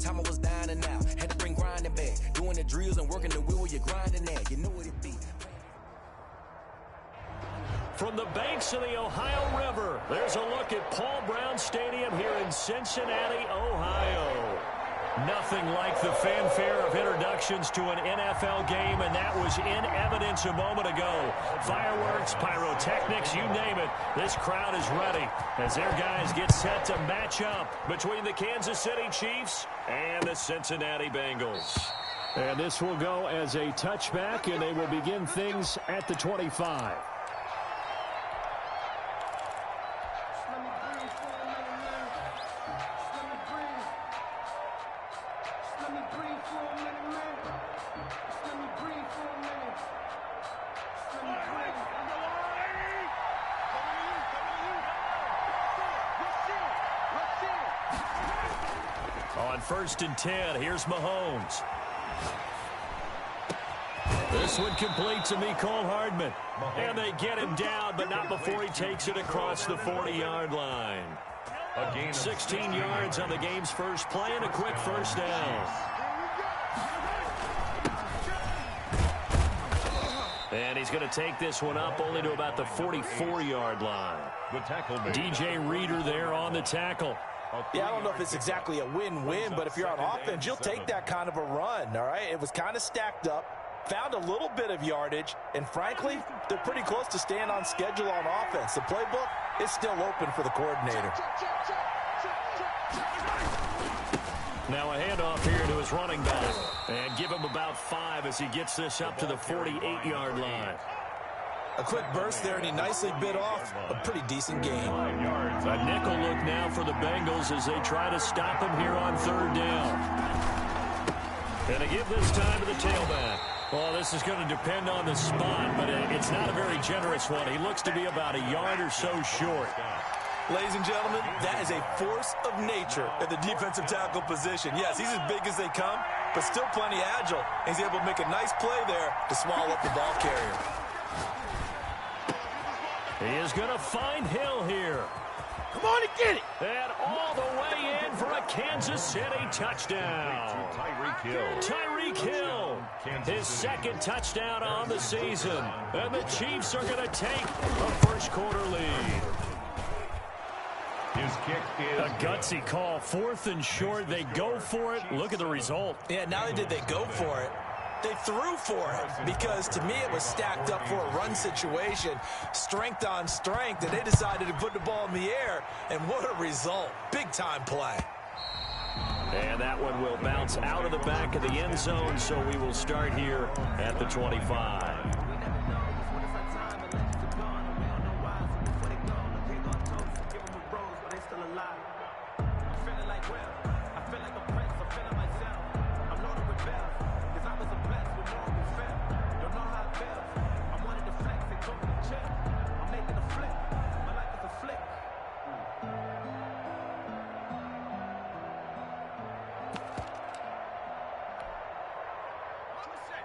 time I was down and out. Had to bring grinding back. Doing the drills and working the wheel where you're grinding at. You know what it be. From the banks of the Ohio River, there's a look at Paul Brown Stadium here in Cincinnati, Ohio. Nothing like the fanfare of introductions to an NFL game, and that was in evidence a moment ago. Fireworks, pyrotechnics, you name it. This crowd is ready as their guys get set to match up between the Kansas City Chiefs and the Cincinnati Bengals. And this will go as a touchback, and they will begin things at the 25. On 1st and 10, here's Mahomes. This one complete to Mecole Hardman. And they get him down, but not before he takes it across the 40-yard line. 16 yards on the game's first play and a quick first down. And he's going to take this one up only to about the 44-yard line. DJ Reader there on the tackle. Yeah, I don't know if it's exactly a win-win, but if you're on offense, you'll take that kind of a run, all right? It was kind of stacked up, found a little bit of yardage, and frankly, they're pretty close to staying on schedule on offense. The playbook is still open for the coordinator. Now a handoff here to his running back, and give him about 5 as he gets this up to the 48-yard line. A quick burst there, and he nicely bit off a pretty decent game. A nickel look now for the Bengals as they try to stop him here on 3rd down. And to give this time to the tailback. Well, this is going to depend on the spot, but it's not a very generous one. He looks to be about a yard or so short. Ladies and gentlemen, that is a force of nature at the defensive tackle position. Yes, he's as big as they come, but still plenty agile. He's able to make a nice play there to swallow up the ball carrier. He is going to find Hill here. Come on and get it. And all the way in for a Kansas City touchdown. Tyreek Hill, his 2nd touchdown on the season. And the Chiefs are going to take a first-quarter lead. His kick is a gutsy call. 4th and short. They go for it. Look at the result. Yeah, not only did they go for it, they threw for it, because to me it was stacked up for a run situation, strength on strength, and they decided to put the ball in the air, and what a result. Big-time play. And that one will bounce out of the back of the end zone, so we will start here at the 25.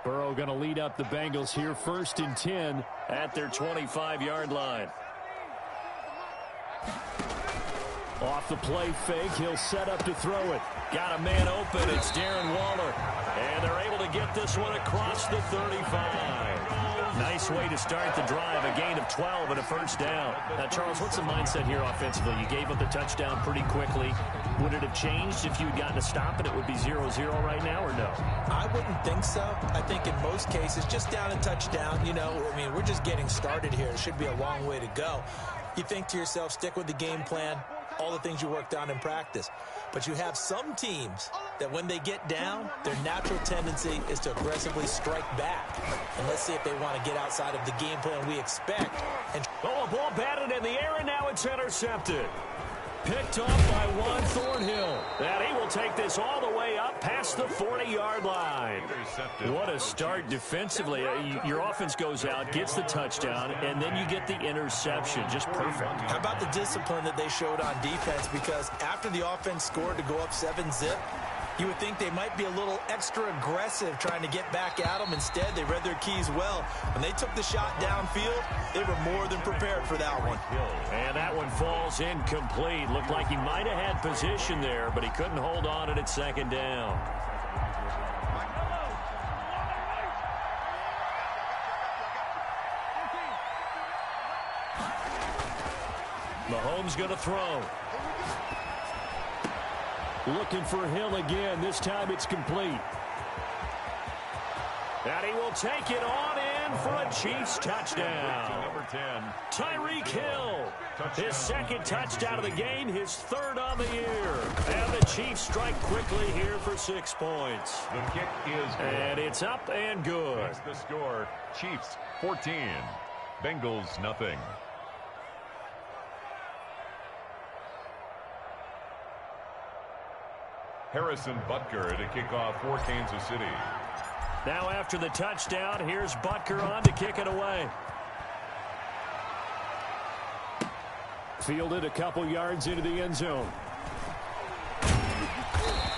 Burrow going to lead up the Bengals here, 1st and 10 at their 25-yard line. Off the play fake, he'll set up to throw it. Got a man open, it's Darren Waller. And they're able to get this one across the 35. Nice way to start the drive, a gain of 12 and a first down. Now, Charles, what's the mindset here offensively? You gave up the touchdown pretty quickly. Would it have changed if you had gotten a stop and it would be 0-0 right now, or no? I wouldn't think so. I think in most cases, just down a touchdown, you know, I mean, we're just getting started here. It should be a long way to go. You think to yourself, stick with the game plan, all the things you worked on in practice. But you have some teams that when they get down, their natural tendency is to aggressively strike back. And let's see if they want to get outside of the game plan we expect. And a ball batted in the air, and now it's intercepted. Picked off by Juan Thornhill. And he will take this all the way up past the 40-yard line. What a start defensively. Your offense goes out, gets the touchdown, and then you get the interception. Just perfect. How about the discipline that they showed on defense? Because after the offense scored to go up 7-zip, You would think they might be a little extra aggressive trying to get back at them. Instead, they read their keys well. When they took the shot downfield, they were more than prepared for that one. And that one falls incomplete. Looked like he might have had position there, but he couldn't hold on at second down. Mahomes going to throw. Looking for Hill again. This time it's complete. And he will take it on in for a Chiefs touchdown. Number 10. Tyreek Hill. His second touchdown of the game, his third on the year. And the Chiefs strike quickly here for 6 points. The kick is good. And it's up and good. That's the score. Chiefs 14. Bengals nothing. Harrison Butker to kick off for Kansas City. Now after the touchdown, here's Butker on to kick it away. Fielded a couple yards into the end zone.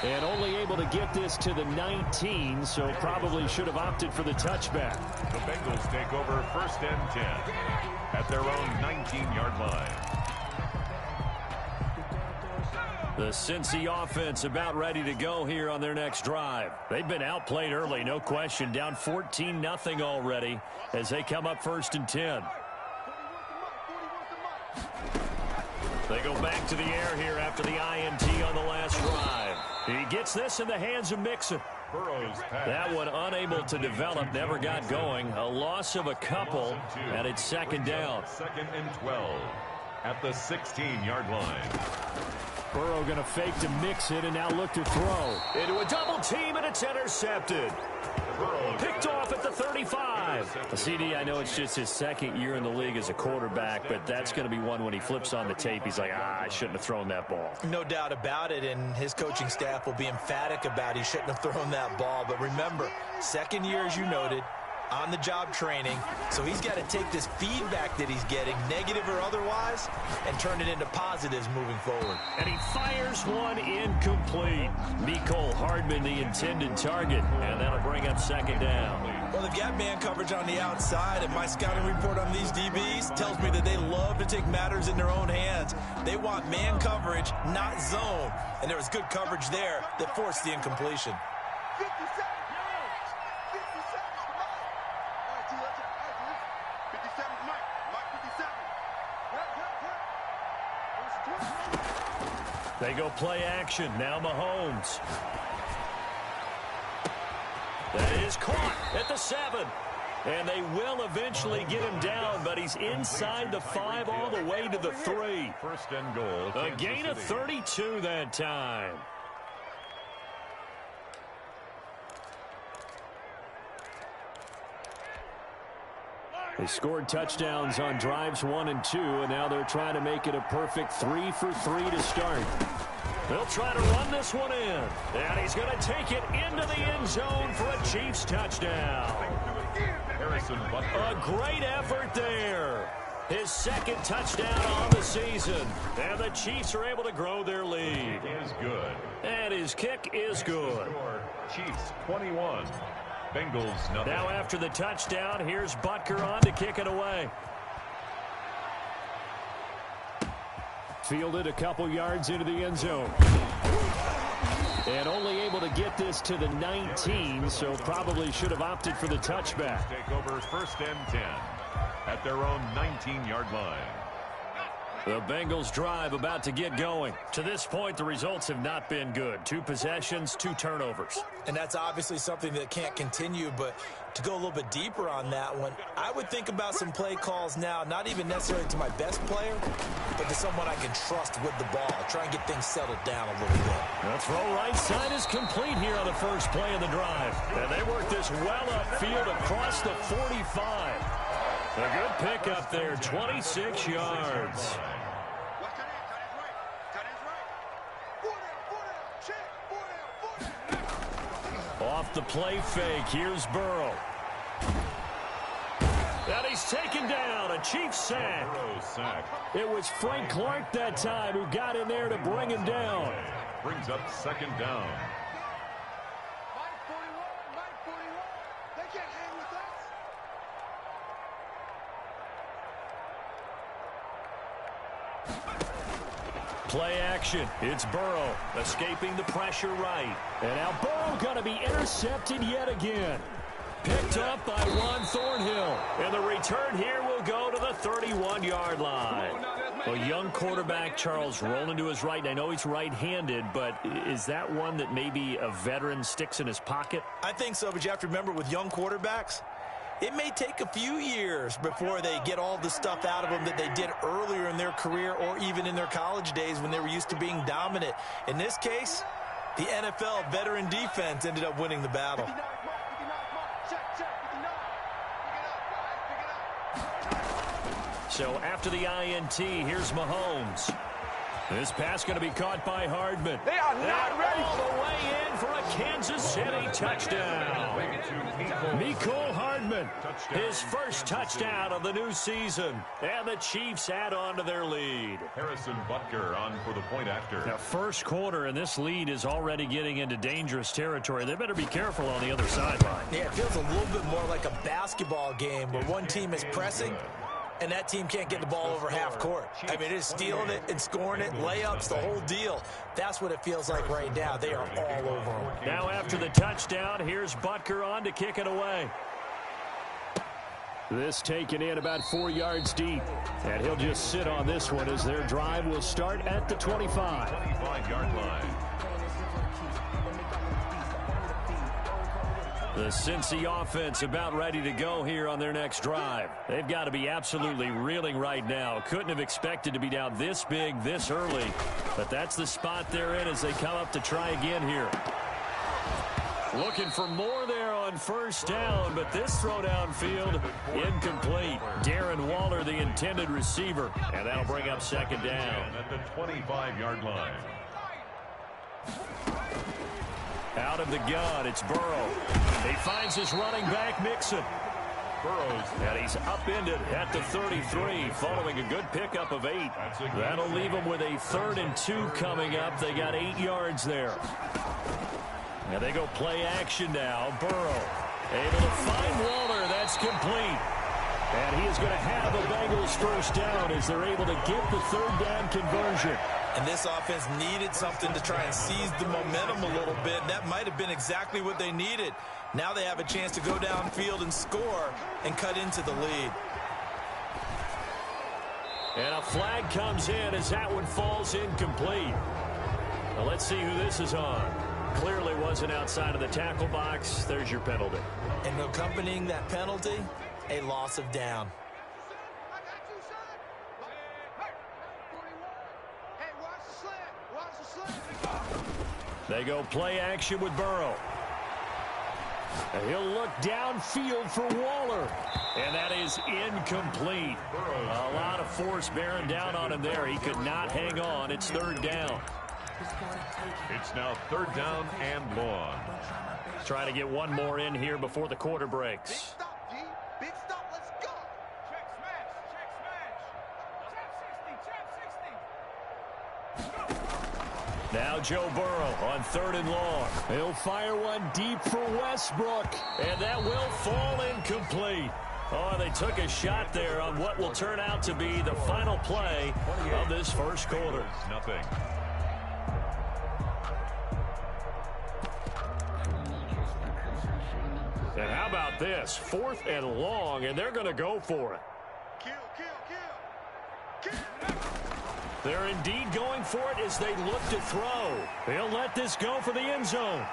And only able to get this to the 19, so probably should have opted for the touchback. The Bengals take over 1st and 10 at their own 19-yard line. The Cincy offense about ready to go here on their next drive. They've been outplayed early, no question. Down 14-0 already as they come up 1st and 10. They go back to the air here after the INT on the last drive. He gets this in the hands of Mixon. That one unable to develop, never got going. A loss of a couple, and it's 2nd down. 2nd and 12 at the 16-yard line. Burrow going to fake to Mixon and now look to throw. Into a double team, and it's intercepted. Picked off at the 35. CD, I know it's just his 2nd year in the league as a quarterback, but that's going to be one when he flips on the tape. He's like, I shouldn't have thrown that ball. No doubt about it, and his coaching staff will be emphatic about he shouldn't have thrown that ball. But remember, 2nd year, as you noted, on-the-job training, so he's got to take this feedback that he's getting, negative or otherwise, and turn it into positives moving forward. And he fires one incomplete. Mecole Hardman, the intended target, and that'll bring up 2nd down. Well, they've got man coverage on the outside, and my scouting report on these DBs tells me that they love to take matters in their own hands. They want man coverage, not zone, and there was good coverage there that forced the incompletion. They go play action. Now Mahomes. That is caught at the 7. And they will eventually get him down, but he's inside the 5 all the way to the 3. 1st and goal. A gain of 32 that time. They scored touchdowns on drives 1 and 2, and now they're trying to make it a perfect 3 for 3 to start. They'll try to run this one in, and he's going to take it into the end zone for a Chiefs touchdown. Harrison Butker. A great effort there. His 2nd touchdown on the season, and the Chiefs are able to grow their lead. Is good. And his kick is good. Chiefs 21. Bengals nothing. Now after the touchdown, here's Butker on to kick it away. Fielded a couple yards into the end zone. And only able to get this to the 19, so probably should have opted for the touchback. Take over 1st and 10 at their own 19-yard line. The Bengals drive about to get going. To this point, the results have not been good. 2 possessions, 2 turnovers. And that's obviously something that can't continue, but to go a little bit deeper on that one, I would think about some play calls now, not even necessarily to my best player, but to someone I can trust with the ball. Try and get things settled down a little bit. The throw right side is complete here on the first play of the drive. And they work this well upfield across the 45. A good pickup there, 26 yards. Off the play fake, here's Burrow. And he's taken down, a Chiefs sack. It was Frank Clark that time who got in there to bring him down. Brings up 2nd down. Play action. It's Burrow escaping the pressure right. And now Burrow going to be intercepted yet again. Picked up by Juan Thornhill. And the return here will go to the 31-yard line. A young quarterback, Charles, rolling to his right. I know he's right-handed, but is that one that maybe a veteran sticks in his pocket? I think so, but you have to remember with young quarterbacks, it may take a few years before they get all the stuff out of them that they did earlier in their career or even in their college days when they were used to being dominant. In this case, the NFL veteran defense ended up winning the battle. So after the INT, here's Mahomes. This pass going to be caught by Hardman. They are not ready. All the way in for a Kansas City touchdown. Mecole Hardman, his first touchdown of the new season. And the Chiefs add on to their lead. Harrison Butker on for the point after. Now, first quarter, and this lead is already getting into dangerous territory. They better be careful on the other sideline. Yeah, it feels a little bit more like a basketball game where one team is pressing and that team can't get the ball over half court. I mean, it is stealing it and scoring it, layups, the whole deal. That's what it feels like right now. They are all over them. Now after the touchdown, here's Butker on to kick it away. This taken in about 4 yards deep. And he'll just sit on this one as their drive will start at the 25. 25-yard line. The Cincy offense about ready to go here on their next drive. They've got to be absolutely reeling right now. Couldn't have expected to be down this big, this early. But that's the spot they're in as they come up to try again here. Looking for more there on first down, but this throw downfield incomplete. Darren Waller, the intended receiver, and that'll bring up second down. At the 25-yard line. Out of the gun, it's Burrow. He finds his running back, Mixon. Burrows. And he's upended at the 33, following a good pickup of 8. That'll leave him with a 3rd and 2 coming up. They got 8 yards there. Now they go play action now. Burrow able to find Waller. That's complete. And he is going to have the Bengals first down as they're able to get the 3rd down conversion. And this offense needed something to try and seize the momentum a little bit. That might have been exactly what they needed. Now they have a chance to go downfield and score and cut into the lead. And a flag comes in as that one falls incomplete. Well, let's see who this is on. Clearly wasn't outside of the tackle box. There's your penalty. And accompanying that penalty, a loss of down. They go play action with Burrow. And he'll look downfield for Waller. And that is incomplete. A lot of force bearing down on him there. He could not hang on. It's 3rd down. It's now 3rd down and long. Try to get one more in here before the quarter breaks. Big stop, let's go. Check smash, check smash. Check 60. Now Joe Burrow on 3rd and long. He'll fire one deep for Westbrook. And that will fall incomplete. Oh, they took a shot there on what will turn out to be the final play of this first quarter. Nothing. And how about this? 4th and long, and they're going to go for it. Kill. They're indeed going for it as they look to throw. They'll let this go for the end zone.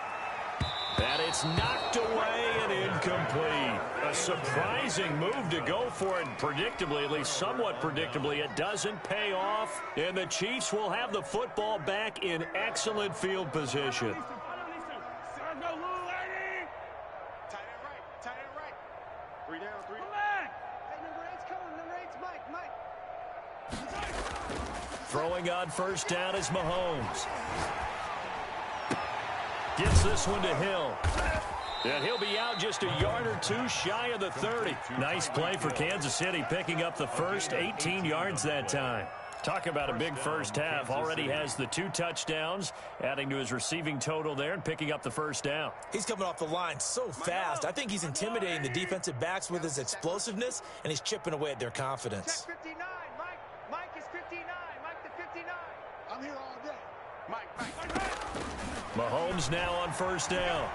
And it's knocked away and incomplete. A surprising move to go for it. Predictably, at least somewhat predictably, it doesn't pay off. And the Chiefs will have the football back in excellent field position. Tight end right. 3 down, 3 down. Hey, number 8's coming. Number 8's Mike. Throwing on first down is Mahomes. Gets this one to Hill. And he'll be out just a yard or 2 shy of the 30. Nice play for Kansas City, picking up the first 18 yards that time. Talk about a big first half. Already has the 2 touchdowns, adding to his receiving total there and picking up the first down. He's coming off the line so fast. I think he's intimidating the defensive backs with his explosiveness, and he's chipping away at their confidence. Check 59, Mike. Mike is 59. 59. I'm here all day. Mike. Mahomes now on first down.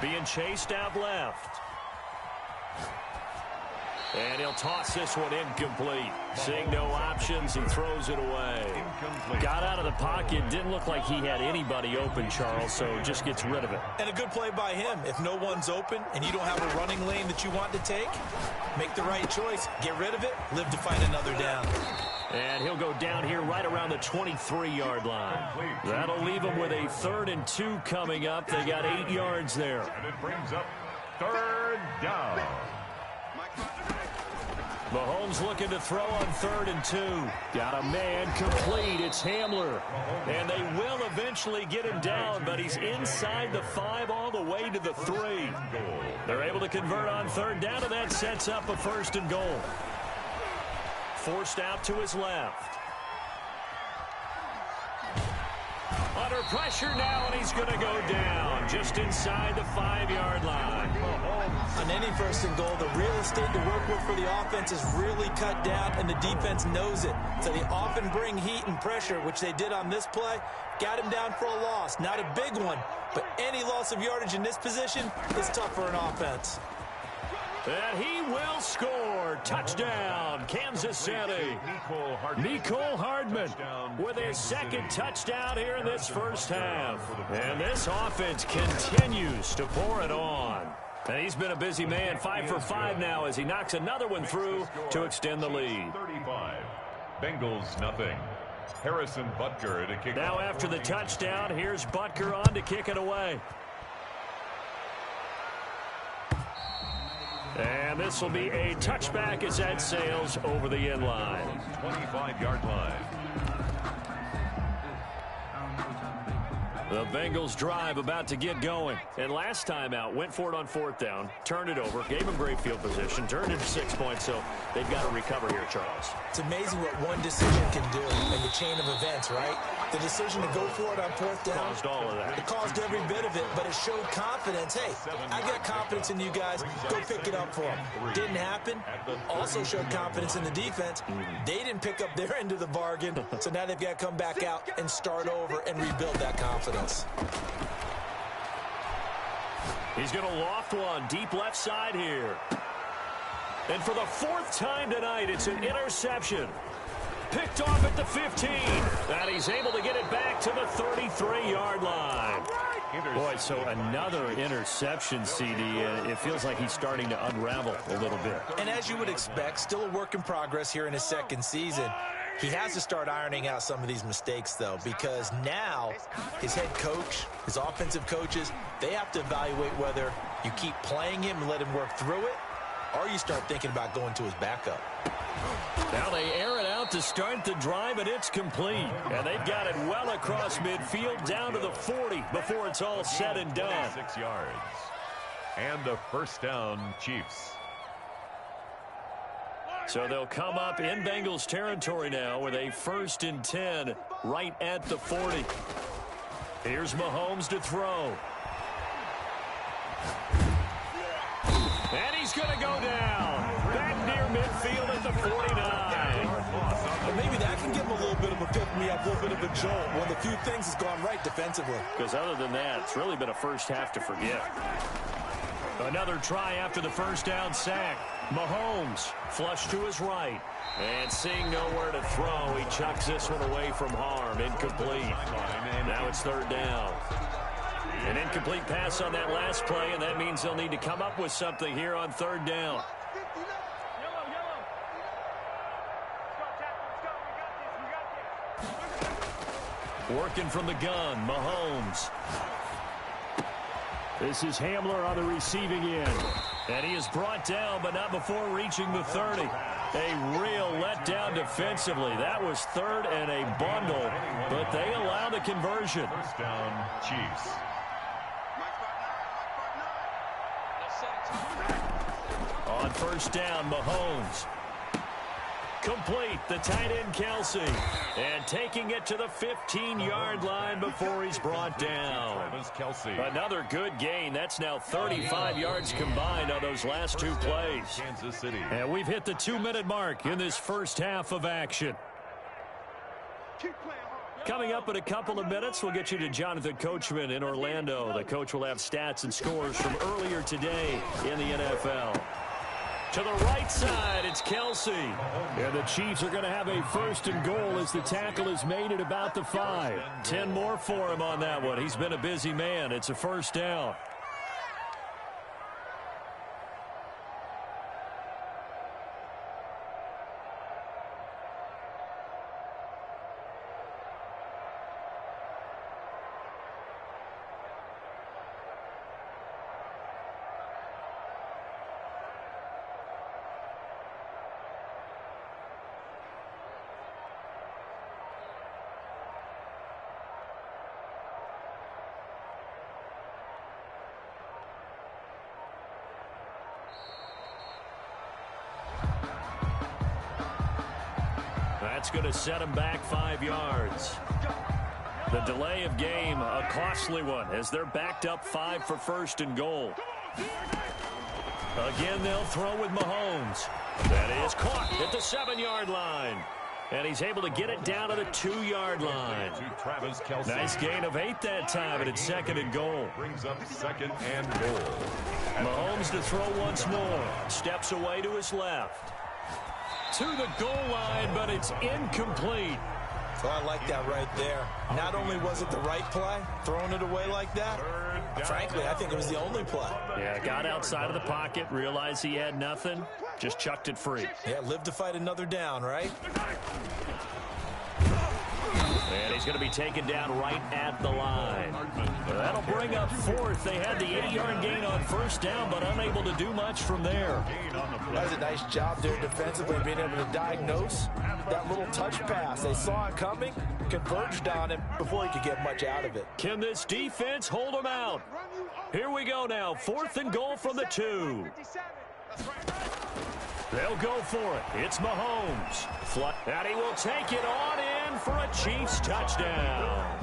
Being chased out left. And he'll toss this one incomplete. Seeing no options, he throws it away. Incomplete. Got out of the pocket. Didn't look like he had anybody open, Charles, so just gets rid of it. And a good play by him. If no one's open and you don't have a running lane that you want to take, make the right choice. Get rid of it. Live to find another down. And he'll go down here right around the 23-yard line. That'll leave him with a 3rd and 2 coming up. They got 8 yards there. And it brings up 3rd down. Mahomes looking to throw on 3rd and 2. Got a man complete. It's Hamler. And they will eventually get him down, but he's inside the 5 all the way to the 3. They're able to convert on 3rd down, and that sets up a 1st and goal. Forced out to his left. Under pressure now, and he's going to go down just inside the 5-yard line. On any 1st and goal, the real estate to work with for the offense is really cut down, and the defense knows it. So they often bring heat and pressure, which they did on this play. Got him down for a loss. Not a big one, but any loss of yardage in this position is tough for an offense. And he will score. Touchdown, Kansas City. Mecole Hardman with his 2nd touchdown here in this first half. And this offense continues to pour it on. And he's been a busy man, 5 for 5 now as he knocks another one through to extend the lead. 35. Bengals nothing. Harrison Butker to kick. Now after the touchdown, here's Butker on to kick it away. And this will be a touchback as that sails over the end line. 25-yard line. The Bengals drive about to get going. And last time out, went for it on 4th down, turned it over, gave him great field position, turned it to 6 points, so they've got to recover here, Charles. It's amazing what one decision can do in the chain of events, right? The decision to go for it on 4th down. Caused all of that. It caused every bit of it, but it showed confidence. Hey, I got confidence in you guys. Go pick it up for them. Didn't happen. Also showed confidence in the defense. They didn't pick up their end of the bargain, so now they've got to come back out and start over and rebuild that confidence. He's going to loft one deep left side here. And for the 4th time tonight, it's an interception. Picked off at the 15. And he's able to get it back to the 33-yard line. Boy, so another interception, CD. It feels like he's starting to unravel a little bit. And as you would expect, still a work in progress here in his 2nd season. He has to start ironing out some of these mistakes, though, because now his head coach, his offensive coaches, they have to evaluate whether you keep playing him and let him work through it, or you start thinking about going to his backup. Now they air it out to start the drive, and it's complete. And they've got it well across midfield down to the 40 before it's all said and done. 6 yards. And a 1st down, Chiefs. So they'll come up in Bengals territory now with a 1st and 10 right at the 40. Here's Mahomes to throw. And he's going to go down. Back near midfield at the 49. And maybe that can give him a little bit of a pick-me-up, a little bit of a jolt. One of the few things that's gone right defensively. Because other than that, it's really been a first half to forget. Another try after the 1st down sack. Mahomes flush to his right. And seeing nowhere to throw, he chucks this one away from harm. Incomplete. Now it's 3rd down. An incomplete pass on that last play, and that means they'll need to come up with something here on 3rd down. Working from the gun, Mahomes. This is Hamler on the receiving end. And he is brought down, but not before reaching the 30. A real letdown defensively. That was 3rd and a bundle, but they allow the conversion. 1st down, Chiefs. On 1st down, Mahomes. Complete, the tight end Kelsey. And taking it to the 15-yard line before he's brought down. Another good gain. That's now 35 yards combined on those last 2 plays. Kansas City. And we've hit the 2-minute mark in this first half of action. Keep playing hard. Coming up in a couple of minutes, we'll get you to Jonathan Coachman in Orlando. The coach will have stats and scores from earlier today in the NFL. To the right side, it's Kelsey. And the Chiefs are going to have a first and goal as the tackle is made at about the 5. 10 more for him on that one. He's been a busy man. It's a first down. That's going to set him back 5 yards. The delay of game, a costly one, as they're backed up 5 for first and goal. Again, they'll throw with Mahomes. That is caught at the 7-yard line. And he's able to get it down to the 2-yard line. Nice gain of 8 that time, and it's 2nd and goal. Brings up 2nd and goal. Mahomes to throw once more. Steps away to his left. To the goal line, but it's incomplete. So I like that right there. Not only was it the right play, throwing it away like that, frankly, I think it was the only play. Yeah, got outside of the pocket, realized he had nothing, just chucked it free. Yeah, live to fight another down, right? And he's going to be taken down right at the line. That'll bring up 4th. They had the 8-yard gain on first down, but unable to do much from there. That was a nice job there defensively, being able to diagnose that little touch pass. They saw it coming, converged on him before he could get much out of it. Can this defense hold him out? Here we go now. 4th and goal from the 2. They'll go for it. It's Mahomes. And he will take it on in for a Chiefs touchdown.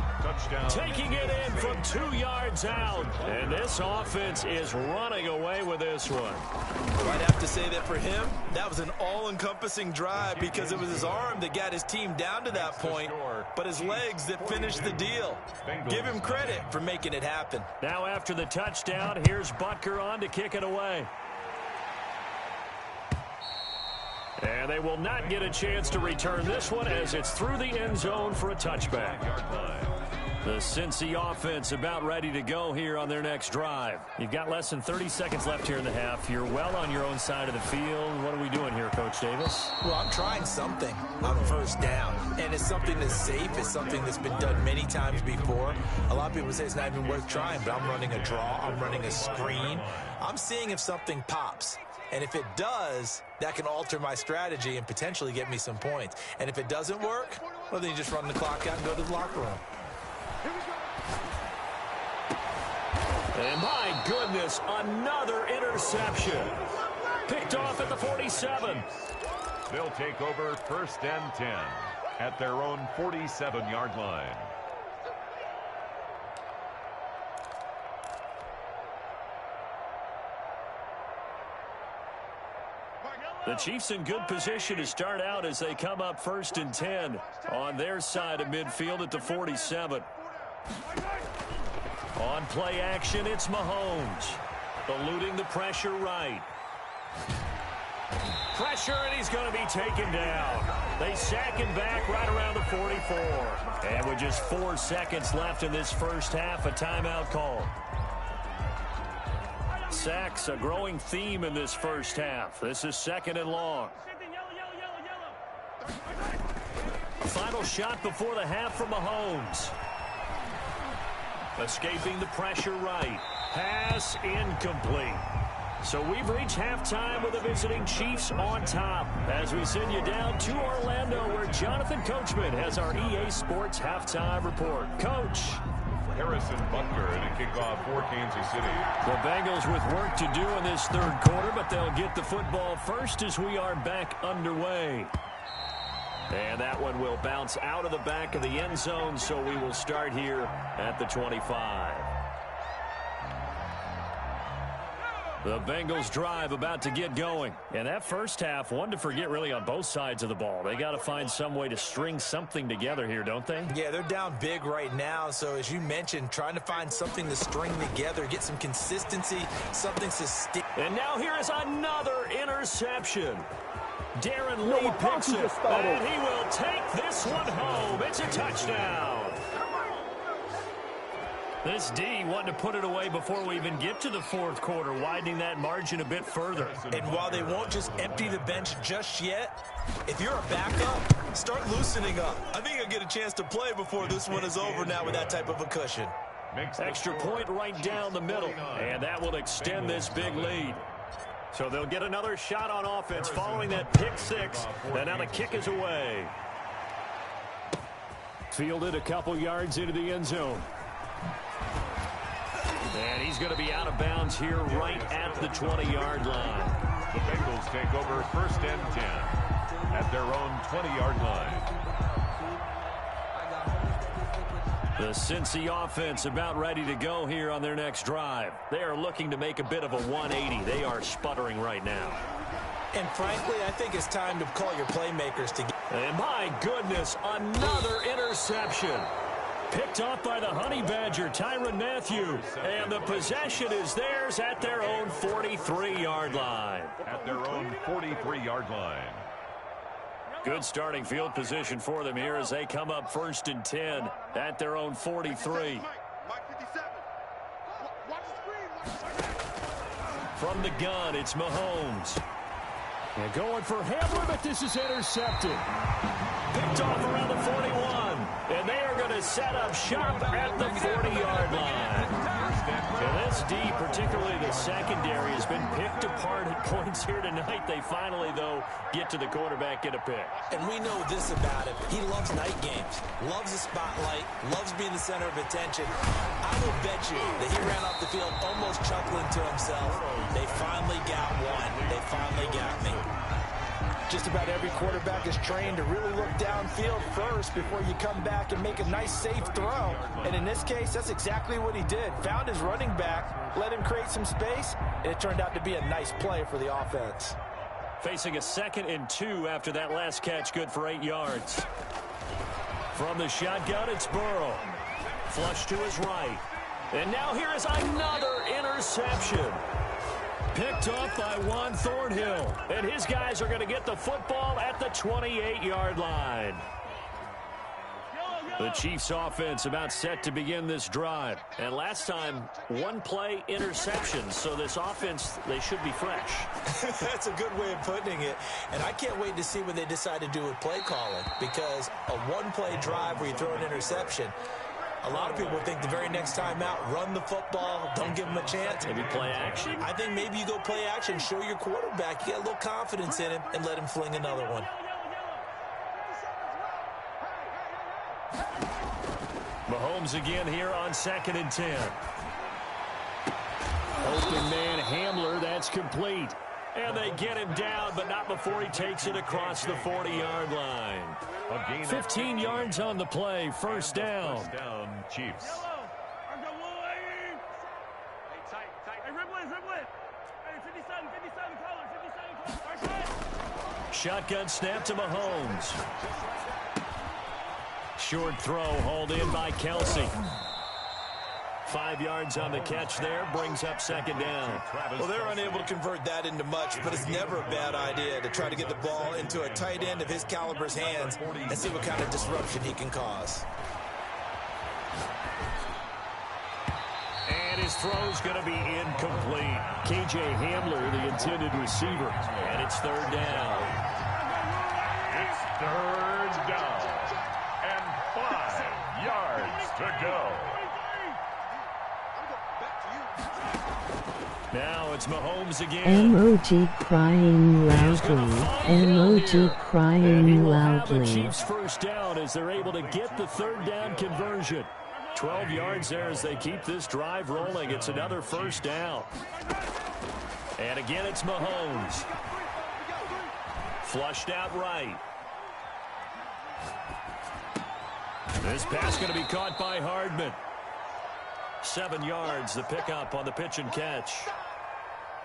Taking it in from 2 yards out. And this offense is running away with this one. I'd have to say that for him, that was an all-encompassing drive because it was his arm that got his team down to that point, but his legs that finished the deal. Give him credit for making it happen. Now after the touchdown, here's Butker on to kick it away. And they will not get a chance to return this one as it's through the end zone for a touchback. The Cincy offense about ready to go here on their next drive. You've got less than 30 seconds left here in the half. You're well on your own side of the field. What are we doing here, Coach Davis? Well, I'm trying something on first down, and it's something that's safe. It's something that's been done many times before. A lot of people say it's not even worth trying, but I'm running a draw. I'm running a screen. I'm seeing if something pops. And if it does, that can alter my strategy and potentially get me some points. And if it doesn't work, well, then you just run the clock out and go to the locker room. And my goodness, another interception. Picked off at the 47. They'll take over 1st and 10 at their own 47-yard line. The Chiefs in good position to start out as they come up 1st and 10 on their side of midfield at the 47. On play action, it's Mahomes. Eluding the pressure right. Pressure, and he's going to be taken down. They sack him back right around the 44. And with just 4 seconds left in this first half, a timeout call. Sacks, a growing theme in this first half. This is 2nd and long. Final shot before the half from Mahomes. Escaping the pressure right. Pass incomplete. So we've reached halftime with the visiting Chiefs on top as we send you down to Orlando where Jonathan Coachman has our EA Sports halftime report. Coach. Harrison Butker in a kickoff for Kansas City. The Bengals with work to do in this 3rd quarter, but they'll get the football first as we are back underway. And that one will bounce out of the back of the end zone, so we will start here at the 25. The Bengals drive about to get going. And that first half, one to forget really on both sides of the ball. They got to find some way to string something together here, don't they? Yeah, they're down big right now. So as you mentioned, trying to find something to string together, get some consistency, something sustained. And now here is another interception. Darren Lee picks it, and he will take this one home. It's a touchdown. This D wanting to put it away before we even get to the fourth quarter, widening that margin a bit further. And while they won't just empty the bench just yet, if you're a backup, start loosening up. I think you'll get a chance to play before this one is over now with that type of a cushion. Extra point right down the middle, and that will extend this big lead. So they'll get another shot on offense following that pick six, and now the kick is away. Fielded a couple yards into the end zone. And he's going to be out of bounds here right at the 20-yard line. The Bengals take over first and 10 at their own 20-yard line. The Cincy offense about ready to go here on their next drive. They are looking to make a bit of a 180. They are sputtering right now. And frankly, I think it's time to call your playmakers to get. And my goodness, another interception. Picked off by the Honey Badger, Tyrann Mathieu. And the possession is theirs at their own 43-yard line. At their own 43-yard line. Good starting field position for them here as they come up first and 10 at their own 43. From the gun, it's Mahomes. And going for Hamler, but this is intercepted. Picked off around the 41. And they are going to set up shop at the 40-yard line. And this D, particularly the secondary, has been picked apart at points here tonight. They finally, though, get to the quarterback, get a pick. And we know this about him. He loves night games, loves the spotlight, loves being the center of attention. I will bet you that he ran off the field almost chuckling to himself. They finally got one. They finally got me. Just about every quarterback is trained to really look downfield first before you come back and make a nice, safe throw. And in this case, that's exactly what he did. Found his running back, let him create some space, and it turned out to be a nice play for the offense. Facing a 2nd and 2 after that last catch, good for 8 yards. From the shotgun, it's Burrow. Flush to his right. And now here is another interception. Picked off by Juan Thornhill. And his guys are going to get the football at the 28-yard line. The Chiefs offense about set to begin this drive. And last time, one play interception. So this offense, they should be fresh. That's a good way of putting it. And I can't wait to see what they decide to do with play calling. Because a one-play drive where you throw an interception, a lot of people think the very next time out, run the football, don't give them a chance. Maybe play action. I think maybe you go play action, show your quarterback, you get a little confidence in him, and let him fling another one. Mahomes again here on 2nd and 10. Open man Hamler, that's complete. And they get him down, but not before he takes it across the 40-yard line. 15 yards on the play, first down. First down, Chiefs. Shotgun snap to Mahomes. Short throw hauled in by Kelsey. 5 yards on the catch there, brings up 2nd down. Well, they're unable to convert that into much, but it's never a bad idea to try to get the ball into a tight end of his caliber's hands and see what kind of disruption he can cause. And his throw's going to be incomplete. K.J. Hamler, the intended receiver, and it's 3rd down. It's 3rd down and 5 yards to go. Now it's Mahomes again. Emoji crying loudly. Emoji crying loudly. The Chiefs first down as they're able to get the 3rd down conversion. 12 yards there as they keep this drive rolling. It's another first down. And again, it's Mahomes. Flushed out right. This pass going to be caught by Hardman. 7 yards, the pickup on the pitch and catch.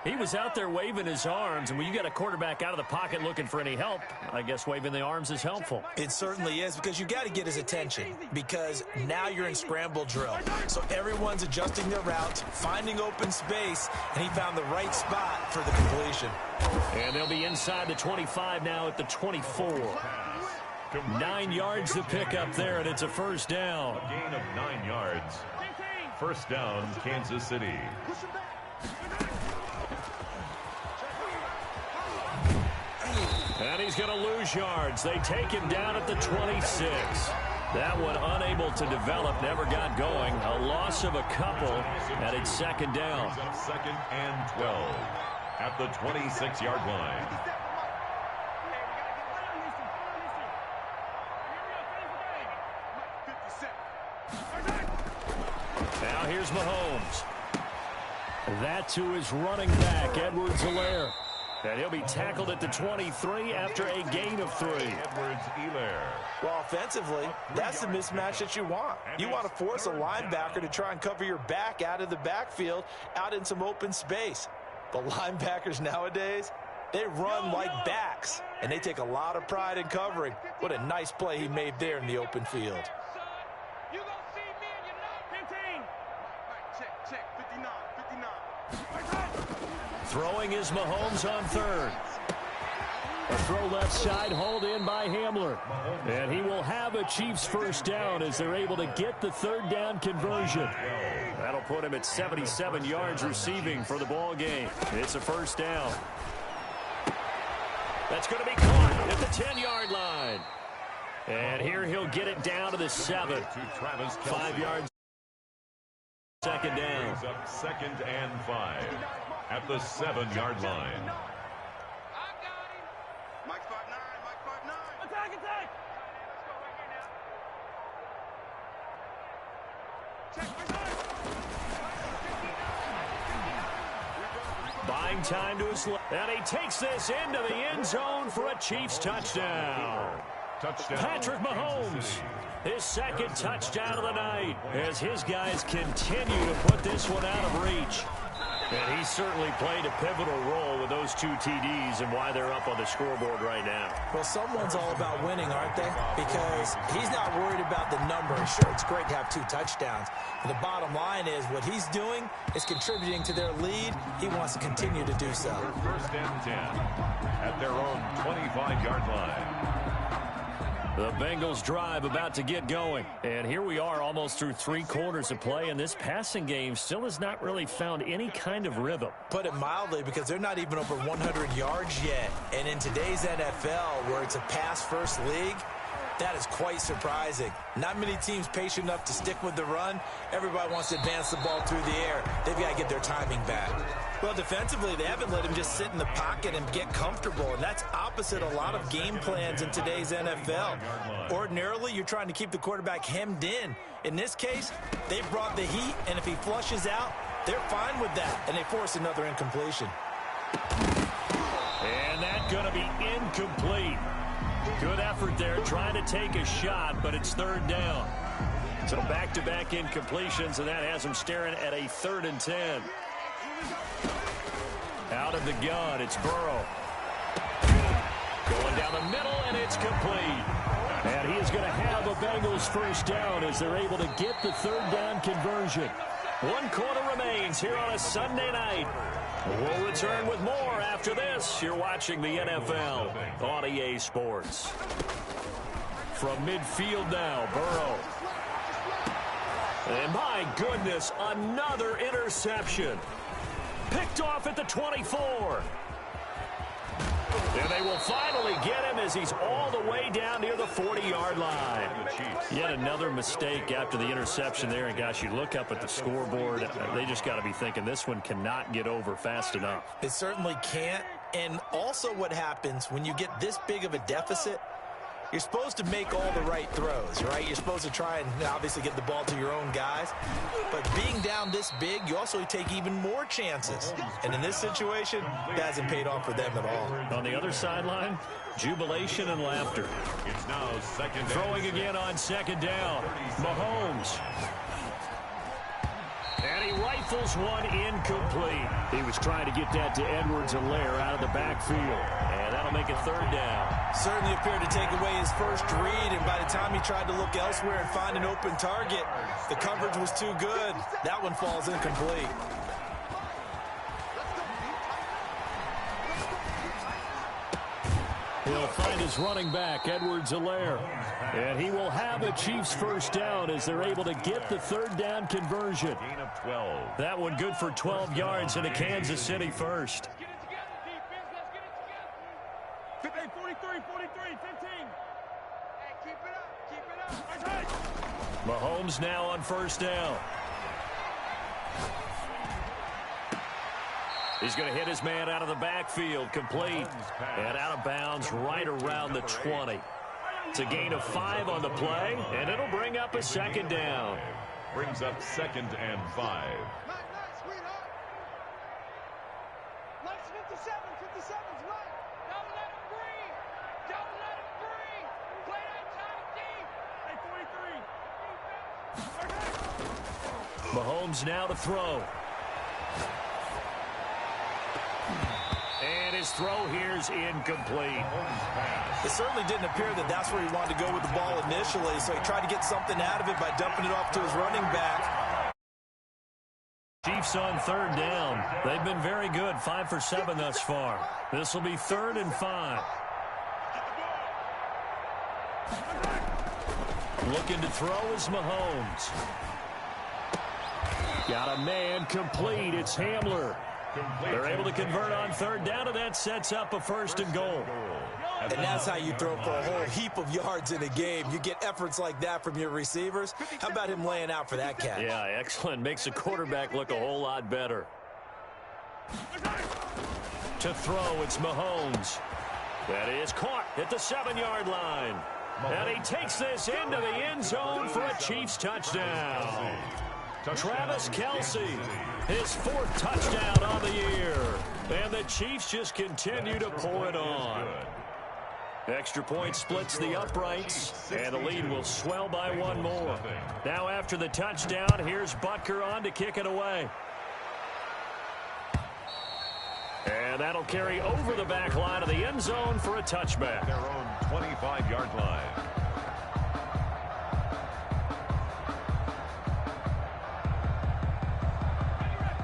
He was out there waving his arms, and when you got a quarterback out of the pocket looking for any help, I guess waving the arms is helpful. It certainly is, because you got to get his attention, because now you're in scramble drill. So everyone's adjusting their routes, finding open space, and he found the right spot for the completion. And they'll be inside the 25 now at the 24. 9 yards to pick up there, and it's a first down. A gain of 9 yards. First down, Kansas City. And he's going to lose yards. They take him down at the 26. That one unable to develop, never got going. A loss of a couple, and it's second down. Second and 12 at the 26-yard line. Now here's Mahomes. That to his running back, Edwards-Helaire. And he'll be tackled at the 23 after a gain of 3. Edwards-Helaire. Well, offensively, that's the mismatch that you want. You want to force a linebacker to try and cover your back out of the backfield, out in some open space. The linebackers nowadays, they run like backs, and they take a lot of pride in covering. What a nice play he made there in the open field. Throwing is Mahomes on third. A throw left side, hauled in by Hamler. And he will have a Chiefs first down as they're able to get the third down conversion. That'll put him at 77 yards receiving for the ball game. It's a first down. That's going to be caught at the 10-yard line. And here he'll get it down to the 7. 5 yards. Second down. Up second and 5 at the 7-yard line. Mike 5'9", Mike 5'9". Attack, attack. Buying time to his left. And he takes this into the end zone for a Chiefs touchdown. Patrick Mahomes, his second touchdown of the night, as his guys continue to put this one out of reach. And he certainly played a pivotal role with those 2 TDs and why they're up on the scoreboard right now. Well, someone's all about winning, aren't they? Because he's not worried about the number. Sure, it's great to have 2 touchdowns. But the bottom line is what he's doing is contributing to their lead. He wants to continue to do so. First and 10 at their own 25-yard line. The Bengals drive about to get going. And here we are almost through 3 quarters of play, and this passing game still has not really found any kind of rhythm. Put it mildly, because they're not even over 100 yards yet. And in today's NFL, where it's a pass-first league, that is quite surprising. Not many teams patient enough to stick with the run. Everybody wants to advance the ball through the air. They've got to get their timing back. Well, defensively, they haven't let him just sit in the pocket and get comfortable, and that's opposite a lot of game plans in today's NFL. Ordinarily, you're trying to keep the quarterback hemmed in. In this case, they brought the heat, and if he flushes out, they're fine with that, and they force another incompletion. And that's going to be incomplete. Good effort there, trying to take a shot, but it's third down. So back-to-back incompletions, and that has him staring at a 3rd and 10. Out of the gun, it's Burrow. Going down the middle, and it's complete. And he is going to have a Bengals first down as they're able to get the third down conversion. 1 quarter remains here on a Sunday night. We'll return with more after this. You're watching the NFL on EA Sports. From midfield now, Burrow. And my goodness, another interception. Picked off at the 24. And they will finally get him as he's all the way down near the 40-yard line. Yet another mistake after the interception there. And, gosh, you look up at the scoreboard, they just got to be thinking this one cannot get over fast enough. It certainly can't. And also what happens when you get this big of a deficit, you're supposed to make all the right throws, right? You're supposed to try and obviously get the ball to your own guys. But being down this big, you also take even more chances. And in this situation, that hasn't paid off for them at all. On the other sideline, jubilation and laughter. It's now second. Throwing again on second down. Mahomes. And And he rifles one incomplete. He was trying to get that to Edwards-Helaire out of the backfield. And that'll make it third down. Certainly appeared to take away his first read, and by the time he tried to look elsewhere and find an open target, the coverage was too good. That one falls incomplete. He'll find his running back, Edwards-Helaire. And he will have a Chiefs first down as they're able to get the third down conversion. Gain of 12. That one good for 12 yards into Kansas City first. Get it together, defense. Let's get it together. 43, 43, 15. Hey, keep it up. Mahomes now on first down. He's going to hit his man out of the backfield, complete, and out of bounds right around the 20. It's a gain of 5 on the play, and it'll bring up a second down. Brings up 2nd and 5. Nice, sweetheart. Nice 57's Mike. Don't let him breathe. Don't let him breathe. Play that time deep. Hey, 43. Mahomes now to throw. And his throw here's incomplete. It certainly didn't appear that that's where he wanted to go with the ball initially, so he tried to get something out of it by dumping it off to his running back. Chiefs on third down. They've been very good, 5 for 7 thus far. This will be 3rd and 5. Looking to throw is Mahomes. Got a man complete. It's Hamler. They're able to convert on third down, and that sets up a 1st and goal. And that's how you throw for a whole heap of yards in a game. You get efforts like that from your receivers. How about him laying out for that catch? Yeah, excellent. Makes the quarterback look a whole lot better. To throw, it's Mahomes. That is caught at the 7-yard line. And he takes this into the end zone for a Chiefs touchdown. Travis Kelce, his 4th touchdown on the year. And the Chiefs just continue to pour it on. Extra point splits the uprights, and the lead will swell by 1 more. Now after the touchdown, here's Butker on to kick it away. And that'll carry over the back line of the end zone for a touchback. Their own 25-yard line.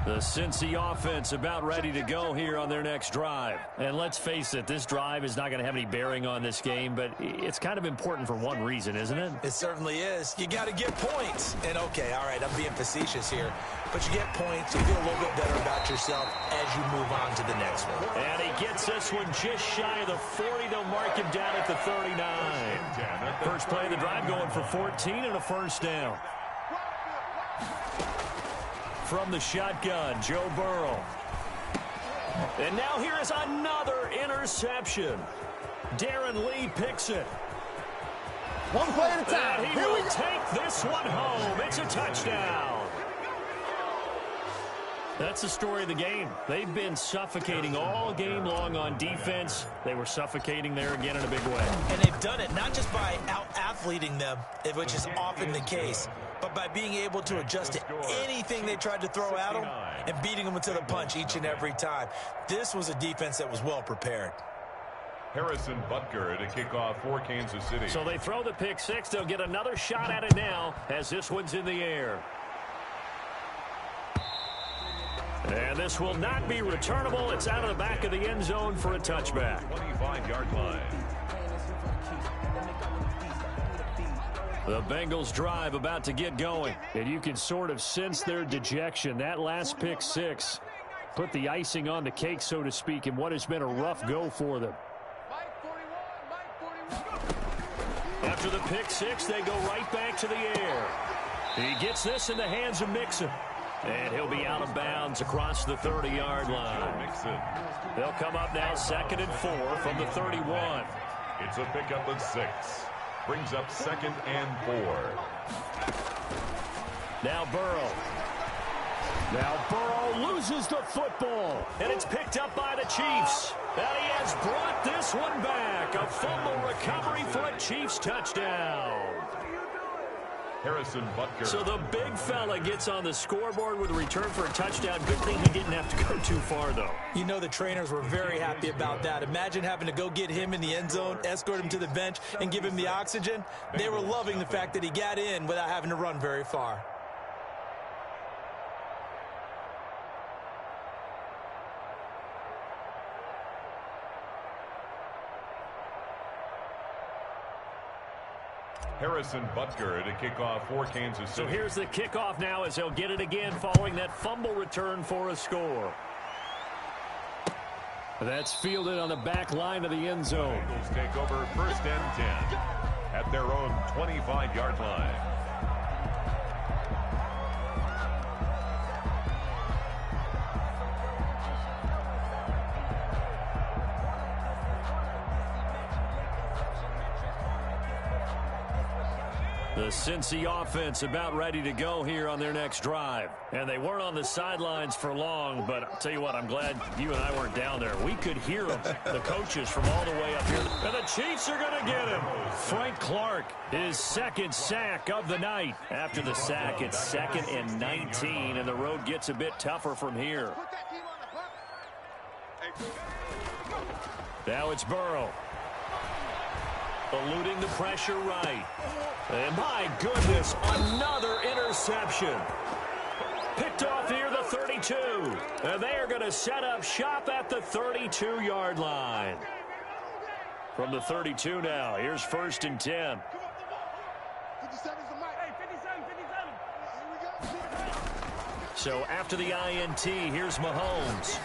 The Cincy offense about ready to go here on their next drive. And let's face it, this drive is not going to have any bearing on this game, but it's kind of important for one reason, isn't it? It certainly is. You got to get points. And, okay, all right, I'm being facetious here. But you get points, you feel a little bit better about yourself as you move on to the next one. And he gets this one just shy of the 40. They'll mark him down at the 39. First play of the drive going for 14 and a 1st down. From the shotgun, Joe Burrow. And now here is another interception. Darren Lee picks it. One play at a time. And he will take this one home. It's a touchdown. That's the story of the game. They've been suffocating all game long on defense. They were suffocating there again in a big way. And they've done it not just by out-athleting them, which is often the case, but by being able to adjust to anything they tried to throw at them and beating them into the punch each and every time. This was a defense that was well prepared. Harrison Butker to kick off for Kansas City. So they throw the pick 6. They'll get another shot at it now as this one's in the air. And this will not be returnable. It's out of the back of the end zone for a touchback. 25-yard line. The Bengals drive about to get going. And you can sort of sense their dejection. That last pick 6 put the icing on the cake, so to speak, in what has been a rough go for them. After the pick 6, they go right back to the air. He gets this in the hands of Mixon. And he'll be out of bounds across the 30-yard line. They'll come up now 2nd and 4 from the 31. It's a pickup of 6. Brings up 2nd and 4. Now Burrow. Now Burrow loses the football. And it's picked up by the Chiefs. And he has brought this one back. A fumble recovery for a Chiefs touchdown. Harrison Butker. So the big fella gets on the scoreboard with a return for a touchdown. Good thing he didn't have to go too far, though. You know the trainers were very happy about that. Imagine having to go get him in the end zone, escort him to the bench, and give him the oxygen. They were loving the fact that he got in without having to run very far. Harrison Butker to kick off for Kansas City. So here's the kickoff now as they'll get it again following that fumble return for a score. That's fielded on the back line of the end zone. Bengals take over 1st and 10 at their own 25-yard line. The Cincy offense about ready to go here on their next drive. And they weren't on the sidelines for long, but I'll tell you what, I'm glad you and I weren't down there. We could hear them, the coaches, from all the way up here. And the Chiefs are going to get him. Frank Clark, his second sack of the night. After the sack, it's 2nd and 19, and the road gets a bit tougher from here. Now it's Burrow. Eluding the pressure right. And my goodness, another interception. Picked off near the 32. And they are going to set up shop at the 32-yard line. From the 32 now, here's 1st and 10. 57. So after the INT, here's Mahomes.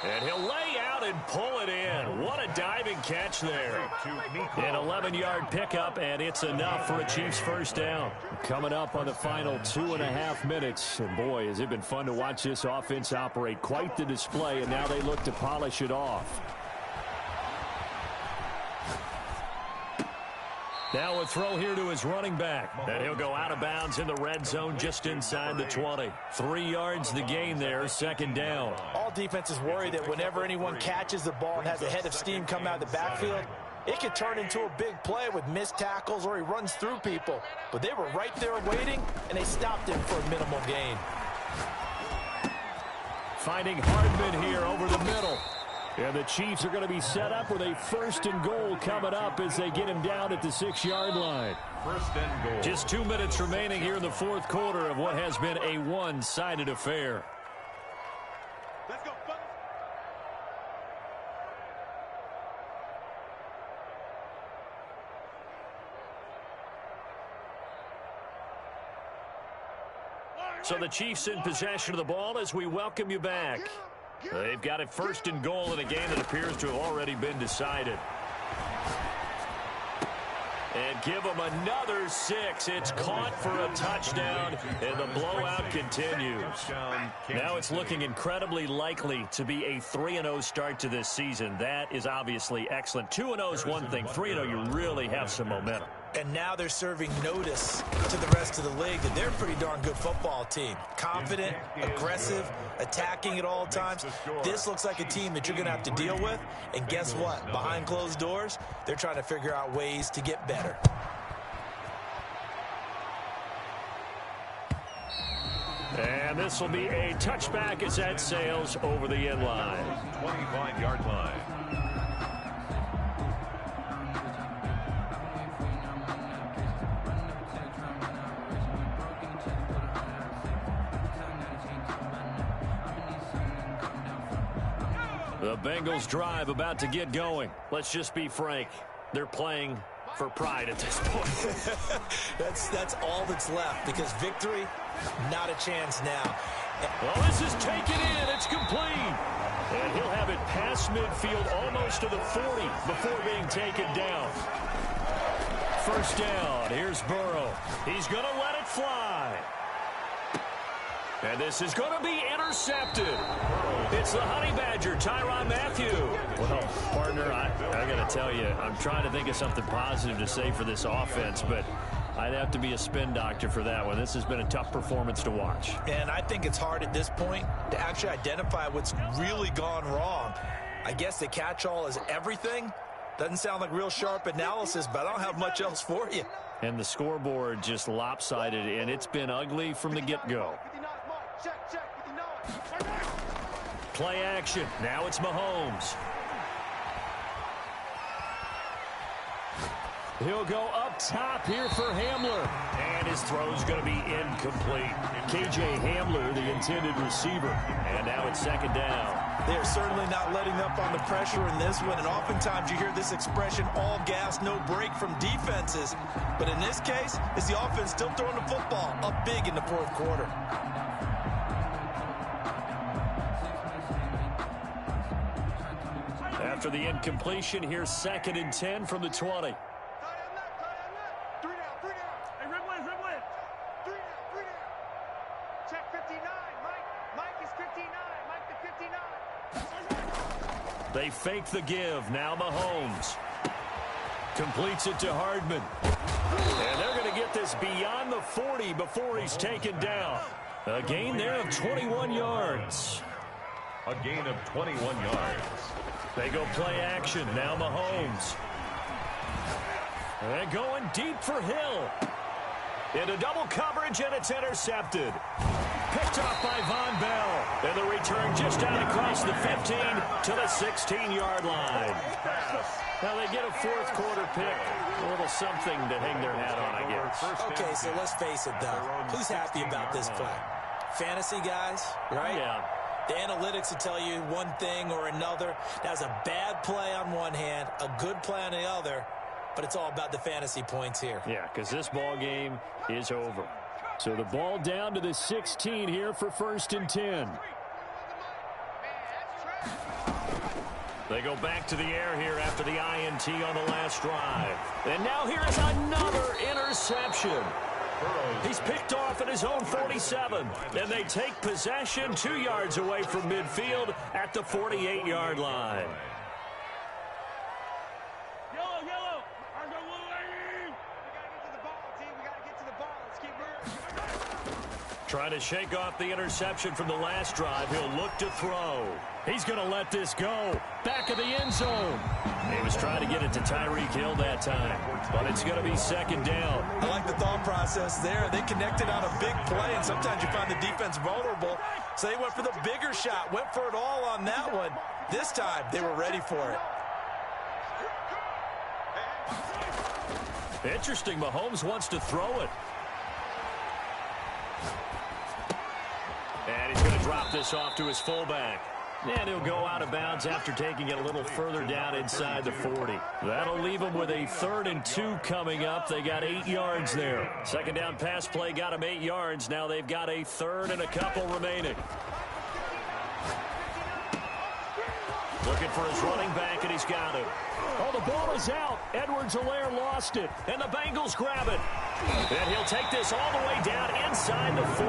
And he'll lay out and pull it in. What a diving catch there. An 11-yard pickup, and it's enough for a Chiefs first down. Coming up on the final 2.5 minutes. And boy, has it been fun to watch this offense operate. Quite the display, and now they look to polish it off. Now a throw here to his running back. And he'll go out of bounds in the red zone just inside the 20. 3 yards the gain there, 2nd down. All defenses worry that whenever anyone catches the ball and has a head of steam come out of the backfield, it could turn into a big play with missed tackles or he runs through people. But they were right there waiting, and they stopped him for a minimal gain. Finding Hardman here over the middle. And the Chiefs are going to be set up with a 1st and goal coming up as they get him down at the 6-yard line. 1st and goal. Just 2 minutes remaining here in the 4th quarter of what has been a one-sided affair. Let's go, fellas. So the Chiefs in possession of the ball as we welcome you back. They've got it 1st and goal in a game that appears to have already been decided. And give them another 6. It's caught for a touchdown, and the blowout continues. Now it's looking incredibly likely to be a 3-0 start to this season. That is obviously excellent. 2-0 is one thing. 3-0, you really have some momentum. And now they're serving notice to the rest of the league that they're a pretty darn good football team. Confident, aggressive, attacking at all times. This looks like a team that you're going to have to deal with. And guess what? Behind closed doors, they're trying to figure out ways to get better. And this will be a touchback as that sails over the end line. 25-yard line. The Bengals drive about to get going. Let's just be frank. They're playing for pride at this point. That's all that's left, because victory, not a chance now. Well, this is taken in. It's complete. And he'll have it past midfield almost to the 40 before being taken down. 1st down. Here's Burrow. He's going to let it fly. And this is going to be intercepted. It's the Honey Badger, Tyrann Mathieu. Well, partner, I got to tell you, I'm trying to think of something positive to say for this offense, but I'd have to be a spin doctor for that one. This has been a tough performance to watch. And I think it's hard at this point to actually identify what's really gone wrong. I guess the catch-all is everything. Doesn't sound like real sharp analysis, but I don't have much else for you. And the scoreboard just lopsided, and it's been ugly from the get-go. Play action. Now it's Mahomes. He'll go up top here for Hamler. And his throw's going to be incomplete. KJ Hamler, the intended receiver. And now it's second down. They're certainly not letting up on the pressure in this one. And oftentimes you hear this expression, all gas, no break from defenses. But in this case, it's the offense still throwing the football up big in the fourth quarter. After the incompletion, here's 2nd and 10 from the 20. They fake the give. Now Mahomes completes it to Hardman. And they're going to get this beyond the 40 before he's taken down. A gain there of 21 yards. A gain of 21 yards. They go play action. Now Mahomes. And going deep for Hill. Into double coverage, and it's intercepted. Picked off by Von Bell. And the return just out across the 15 to the 16-yard line. Now they get a fourth quarter pick. A little something to hang their hat on, I guess. Okay, so let's face it, though. Who's happy about this play? Fantasy guys, right? Yeah. The analytics will tell you one thing or another. That's a bad play on one hand, a good play on the other, but it's all about the fantasy points here. Yeah, because this ball game is over. So the ball down to the 16 here for 1st and 10. They go back to the air here after the INT on the last drive. And now here is another interception. He's picked off at his own 47. And they take possession 2 yards away from midfield at the 48-yard line. Trying to shake off the interception from the last drive. He'll look to throw. He's going to let this go. Back of the end zone. He was trying to get it to Tyreek Hill that time, but it's going to be 2nd down. I like the thought process there. They connected on a big play, and sometimes you find the defense vulnerable, so they went for the bigger shot, went for it all on that one. This time, they were ready for it. Interesting, Mahomes wants to throw it. And he's going to drop this off to his fullback. And he'll go out of bounds after taking it a little further down inside the 40. That'll leave him with a 3rd and 2 coming up. They got 8 yards there. 2nd down pass play got him 8 yards. Now they've got a 3rd and a couple remaining. Looking for his running back, and he's got him. Oh, the ball is out. Edwards-Helaire lost it, and the Bengals grab it. And he'll take this all the way down inside the 40.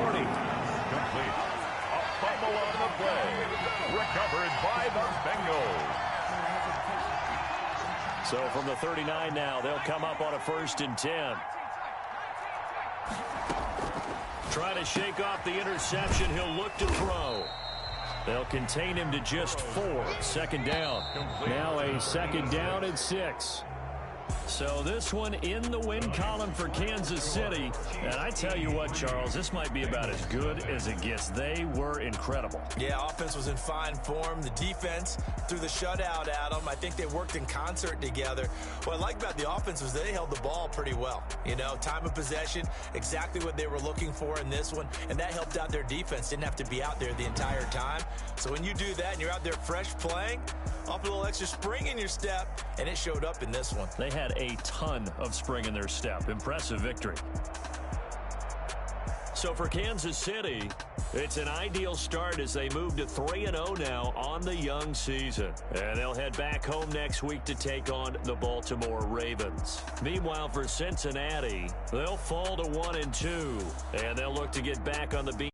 Complete. A fumble on the play. Recovered by the Bengals. So from the 39 now, they'll come up on a 1st and 10. Trying to shake off the interception. He'll look to throw. They'll contain him to just 4. 2nd down. Now a 2nd down and 6. So this one in the win column for Kansas City. And I tell you what, Charles, this might be about as good as it gets. They were incredible. Yeah, offense was in fine form. The defense threw the shutout at them. I think they worked in concert together. What I like about the offense was they held the ball pretty well. You know, time of possession, exactly what they were looking for in this one. And that helped out their defense. Didn't have to be out there the entire time. So when you do that and you're out there fresh playing, off a little extra spring in your step, and it showed up in this one. They had a ton of spring in their step. Impressive victory. So for Kansas City, it's an ideal start as they move to 3-0 now on the young season. And they'll head back home next week to take on the Baltimore Ravens. Meanwhile, for Cincinnati, they'll fall to 1-2, and they'll look to get back on the beat.